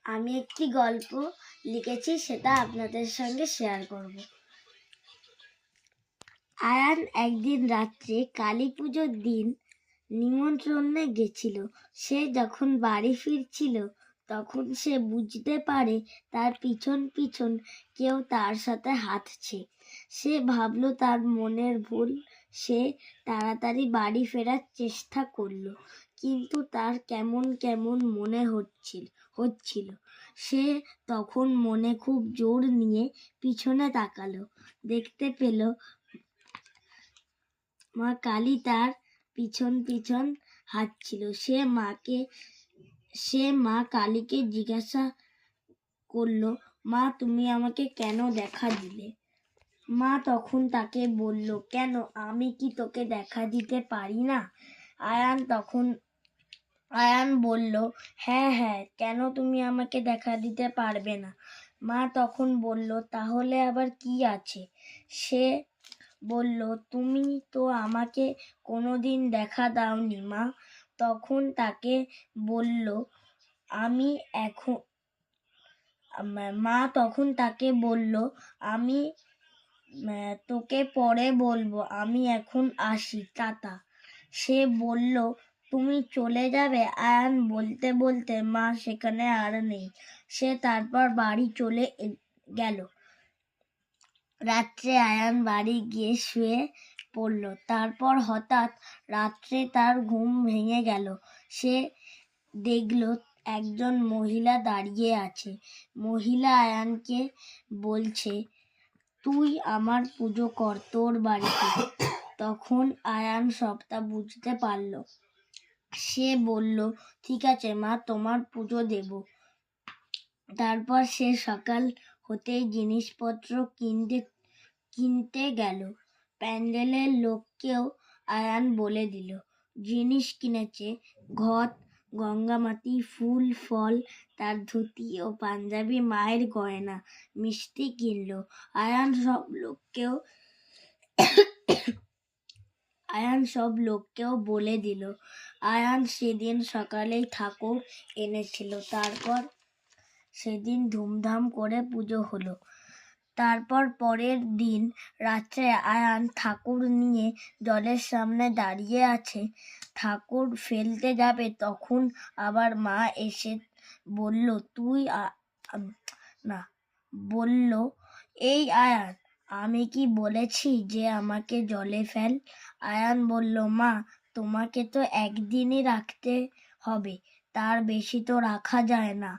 আমি একটি গল্প লিখেছি, সেটা আপনাদের সঙ্গে শেয়ার করব। আয়ান একদিন রাত্রে কালী পুজোর দিন নিমন্ত্রণে গেছিল। সে যখন বাড়ি ফিরছিল তখন সে বুঝতে পারে তার পিছন পিছন কেউ তার সাথে হাঁটছে। সে ভাবল তার মনের ভুল। সে তাড়াতাড়ি বাড়ি ফেরার চেষ্টা করলো, কিন্তু তার কেমন কেমন মনে হচ্ছিল। সে তখন মনে খুব জোর নিয়ে পিছনে তাকালো। দেখতে পেল মা কালী তার পিছন পিছন হাঁটছিল। সে মা কালীকে জিজ্ঞাসা করলো, মা তুমি আমাকে কেন দেখা দিলে? মা তখন তাকে বলল, কেন, আমি কি তোকে দেখা দিতে পারি না? আয়ান বলল, হ্যাঁ, কেন তুমি আমাকে দেখা দিতে পারবে না? মা তখন বলল, তাহলে আবার কি আছে? সে বলল, তুমি তো আমাকে কোনোদিন দেখা দাওনি মা। তখন তাকে বলল, আমি তোকে পরে বলবো, আমি এখন আসি, টাটা। সে বলল, তুমি চলে যাবে? আয়ান বলতে বলতে মা সেখানে আর নেই। সে তারপর বাড়ি চলে গেল। রাত্রে আয়ান বাড়ি গিয়ে শুয়ে পড়ল। তারপর হঠাৎ রাত্রে তার ঘুম ভেঙে গেল। সে দেখল একজন মহিলা দাঁড়িয়ে আছে। মহিলা আয়ানকে বলছে, তুই আমার পুজো কর তোর বাড়িতে। তখন আয়ান সবটা বুঝতে পারল। সে বলল, ঠিক আছে মা, তোমার পুজো দেব। তারপর সে সকাল হতেই জিনিসপত্র কিনতে গেল। প্যান্ডেলের লোককেও আয়ান বলে দিল জিনিস কিনেছে। ঘট, গঙ্গামাটি, ফুল ফল, তার ধুতি ও পাঞ্জাবি, মায়ের গয়না, মিষ্টি কিনল। আয়ান সব লোককেও বলে দিল। আয়ান সেদিন সকালেই ঠাকুর এনেছিল। তারপর সেদিন ধুমধাম করে পুজো হলো। তারপর পরের দিন রাত্রে আয়ান ঠাকুর নিয়ে জলের সামনে দাঁড়িয়ে আছে। ঠাকুর ফেলতে যাবে, তখন আবার মা এসে বলল, এই আয়ান, আমি কি বলেছি যে আমাকে জলে ফেল? আয়ান বলল, মা, তোমাকে তো একদিনই রাখতে হবে, তার বেশি তো রাখা যায় না।